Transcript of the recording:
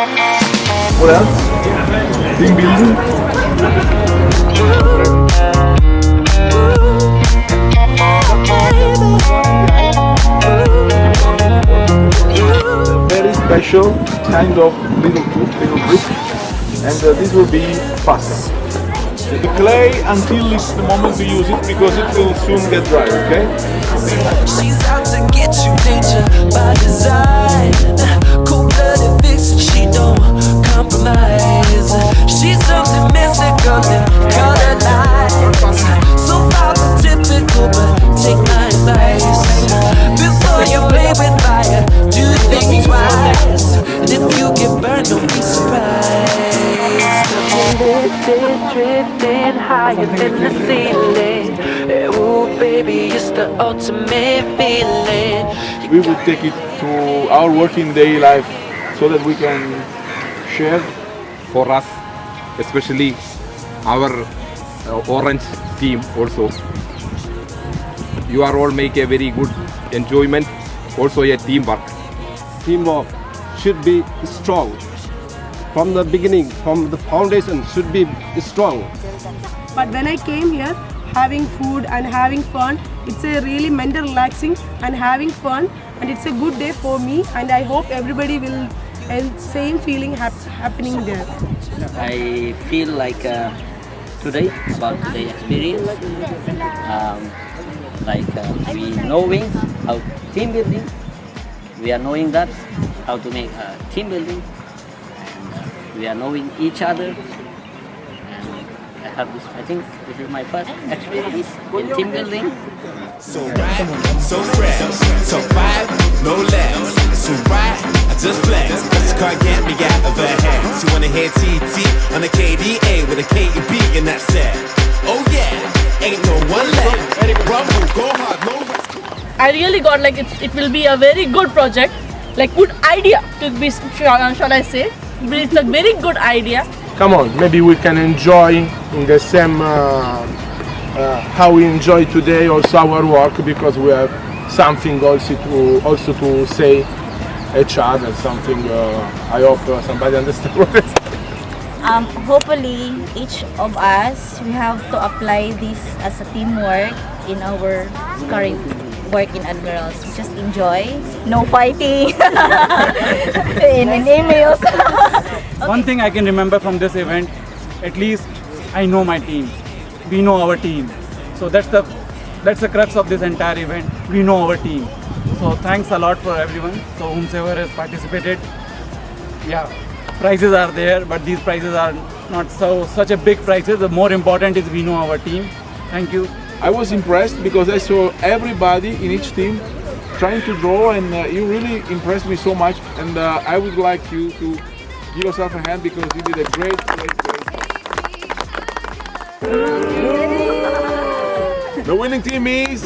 What else? Team building. Very special kind of little group, and this will be pasta. The clay until it's the moment to use it because it will soon get dry, okay? She's out to get you, danger by design. Cold-blooded vixen, she don't compromise. She's something mystical and color lights. So far from typical, but take my advice. Before you play with fire, do think twice. And if you get burned, don't be surprised. Drifting higher than the ceiling. Ooh, baby, it's the ultimate feeling. We will take it to our working day life so that we can share. For us, especially our orange team also. You are all make a very good enjoyment, also a teamwork. Teamwork should be strong. From the beginning, from the foundation should be strong. But when I came here, having food and having fun, it's a really mental relaxing and having fun, and it's a good day for me, and I hope everybody will have same feeling happening there. I feel like today about the experience, we knowing how team building. We are knowing that how to make team building, and we are knowing each other. And I have this. I think this is my first experience in team building. So right, so fresh, so five, no less. So right, I just flex. This car get me out of her head. She wanna hear TT on the KDA with a KEB and that's it. Oh yeah, ain't no one left. Rumble, go hard, no rest. I really got like it will be a very good project, like good idea to be, shall I say. But it's a very good idea. Come on, maybe we can enjoy in the same how we enjoy today also our work, because we have something also to say each other, something I hope somebody understands what it is. Hopefully each of us we have to apply this as a teamwork in our current work in Admirals. We just enjoy, no fighting in emails. Okay. One thing I can remember from this event, at least I know my team. We know our team. So that's the crux of this entire event. We know our team. So thanks a lot for everyone. So whomsoever has participated. Yeah, prizes are there, but these prizes are not such a big prizes. The more important is we know our team. Thank you. I was impressed because I saw everybody in each team trying to draw, and you really impressed me so much. And I would like you to give yourself a hand because you did a great job. The winning team is...